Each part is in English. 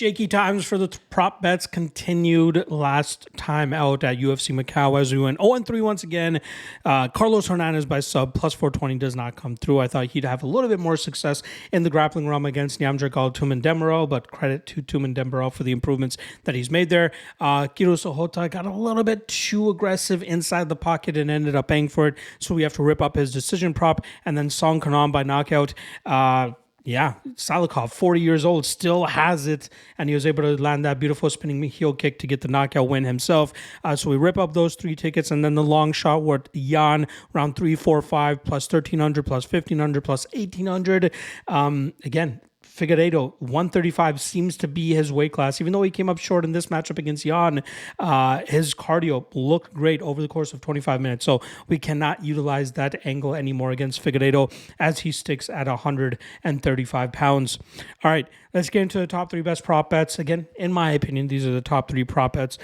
Shaky times for the prop bets continued last time out at UFC Macau as we went 0-3 once again. Carlos Hernandez by sub plus 420 does not come through. I thought he'd have a little bit more success in the grappling realm against Nyamjagal Tumen-Demirel, but credit to Tumen-Demirel for the improvements that he's made there. Kiro Sahota got a little bit too aggressive inside the pocket and ended up paying for it, so we have to rip up his decision prop. And then Song Kanan by knockout. Salikov, 40 years old, still has it, and he was able to land that beautiful spinning heel kick to get the knockout win himself. So we rip up those three tickets, and then the long shot with Jan, round 3, 4, 5, plus 1,300, plus 1,500, plus 1,800. Again, Figueiredo, 135 seems to be his weight class. Even though he came up short in this matchup against Jan, his cardio looked great over the course of 25 minutes. So we cannot utilize that angle anymore against Figueiredo as he sticks at 135 pounds. All right, let's get into the top three best prop bets. Again, in my opinion, these are the top three prop bets,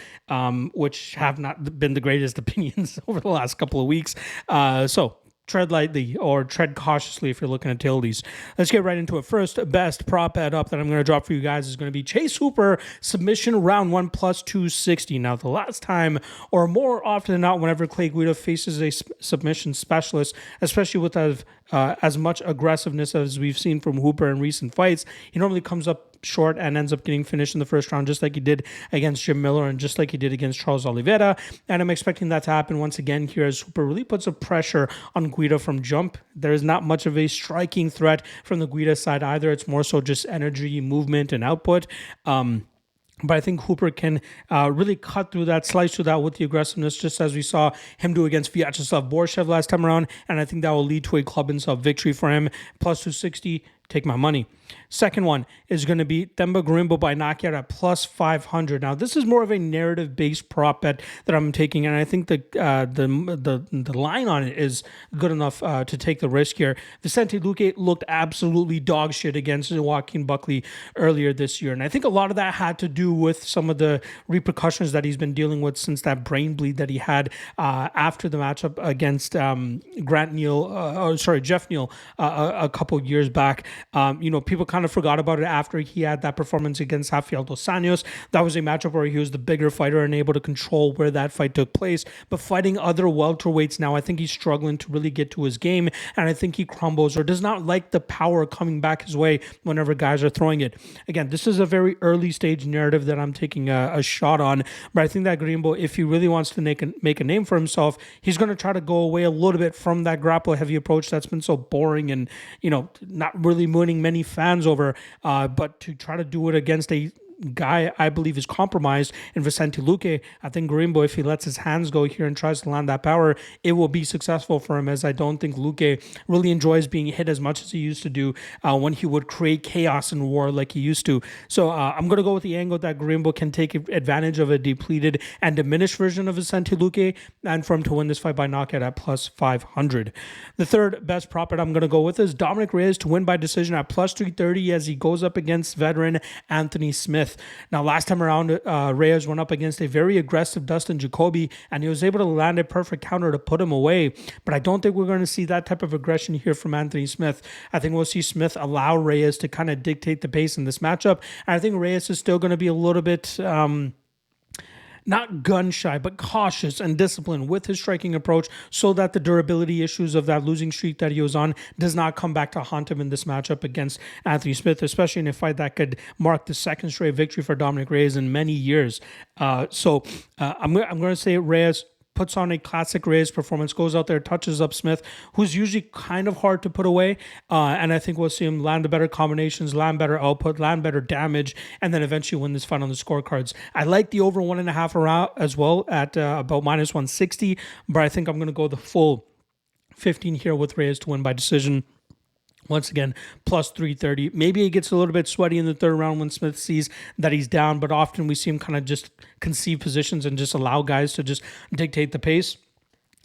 which have not been the greatest opinions over the last couple of weeks. So tread lightly or tread cautiously if you're looking at these. Let's get right into it. First best prop bet up that I'm going to drop for you guys is going to be Chase Hooper submission round 1 plus 260. Now, the last time, or more often than not, whenever Clay Guida faces a submission specialist, especially with as much aggressiveness as we've seen from Hooper in recent fights, he normally comes up short and ends up getting finished in the first round, just like he did against Jim Miller and just like he did against Charles Oliveira. And I'm expecting that to happen once again here as Hooper really puts a pressure on Guida from jump. There is not much of a striking threat from the Guida side either. It's more so just energy, movement, and output. But I think Hooper can really cut through that, slice through that with the aggressiveness, just as we saw him do against Vyacheslav Borshev last time around. And I think that will lead to a club and sub victory for him. Plus 260, take my money. Second one is going to be Themba Gorimbo by knockout at plus 500. Now, this is more of a narrative-based prop bet that I'm taking, and I think the line on it is good enough to take the risk here. Vicente Luque looked absolutely dog shit against Joaquin Buckley earlier this year, and I think a lot of that had to do with some of the repercussions that he's been dealing with since that brain bleed that he had after the matchup against Jeff Neal a couple years back. People kind of forgot about it after he had that performance against Rafael Dos Anjos. That was a matchup where he was the bigger fighter and able to control where that fight took place. But fighting other welterweights now, I think he's struggling to really get to his game, and I think he crumbles or does not like the power coming back his way whenever guys are throwing it. Again, this is a very early stage narrative that I'm taking a shot on, but I think that Gorimbo, if he really wants to make a name for himself, he's going to try to go away a little bit from that grapple-heavy approach that's been so boring and, not really winning many fans over, but to try to do it against a guy I believe is compromised in Vicente Luque. I think Gorimbo, if he lets his hands go here and tries to land that power, it will be successful for him, as I don't think Luque really enjoys being hit as much as he used to do when he would create chaos and war like he used to. So I'm going to go with the angle that Gorimbo can take advantage of a depleted and diminished version of Vicente Luque and for him to win this fight by knockout at plus 500. The third best prop bet I'm going to go with is Dominic Reyes to win by decision at plus 330 as he goes up against veteran Anthony Smith. Now, last time around, Reyes went up against a very aggressive Dustin Jacoby, and he was able to land a perfect counter to put him away. But I don't think we're going to see that type of aggression here from Anthony Smith. I think we'll see Smith allow Reyes to kind of dictate the pace in this matchup. And I think Reyes is still going to be a little bit not gun shy, but cautious and disciplined with his striking approach so that the durability issues of that losing streak that he was on does not come back to haunt him in this matchup against Anthony Smith, especially in a fight that could mark the second straight victory for Dominic Reyes in many years. So I'm going to say Reyes puts on a classic Reyes performance, goes out there, touches up Smith, who's usually kind of hard to put away. And I think we'll see him land the better combinations, land better output, land better damage, and then eventually win this fight on the scorecards. I like the over 1.5 around as well at about minus 160, but I think I'm going to go the full 15 here with Reyes to win by decision. Once again, plus 330. Maybe he gets a little bit sweaty in the third round when Smith sees that he's down, but often we see him kind of just concede positions and just allow guys to just dictate the pace.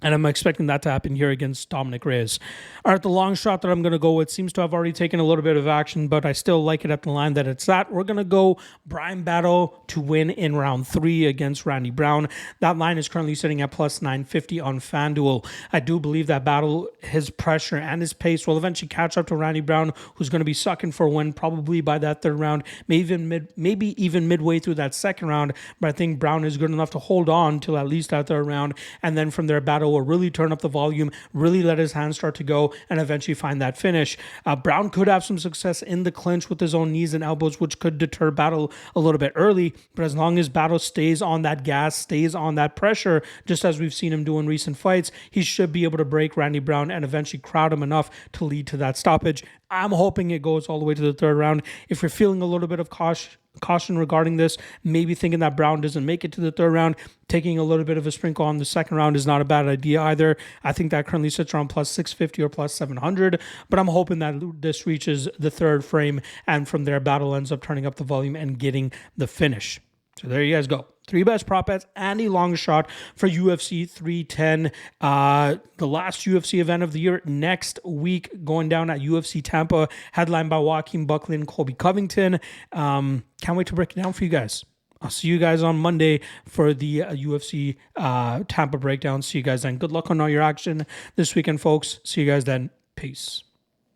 And I'm expecting that to happen here against Dominic Reyes. All right, the long shot that I'm going to go with seems to have already taken a little bit of action, but I still like it at the line that it's at. We're going to go Brian Battle to win in round 3 against Randy Brown. That line is currently sitting at plus 950 on FanDuel. I do believe that Battle, his pressure and his pace will eventually catch up to Randy Brown, who's going to be sucking for a win probably by that third round, maybe even midway through that second round. But I think Brown is good enough to hold on till at least that third round, and then from there, Battle will really turn up the volume, really let his hands start to go, and eventually find that finish. Brown could have some success in the clinch with his own knees and elbows, which could deter Battle a little bit early, but as long as Battle stays on that gas, stays on that pressure, just as we've seen him do in recent fights, he should be able to break Randy Brown and eventually crowd him enough to lead to that stoppage. I'm hoping it goes all the way to the third round. If you're feeling a little bit of caution regarding this, maybe thinking that Brown doesn't make it to the third round, taking a little bit of a sprinkle on the second round is not a bad idea either. I think that currently sits around plus 650 or plus 700, but I'm hoping that this reaches the third frame, and from there, Battle ends up turning up the volume and getting the finish. So there you guys go. 3 best prop bets and a long shot for UFC 310. The last UFC event of the year next week, going down at UFC Tampa, headlined by Joaquin Buckley and Colby Covington. Can't wait to break it down for you guys. I'll see you guys on Monday for the UFC Tampa breakdown. See you guys then. Good luck on all your action this weekend, folks. See you guys then. Peace.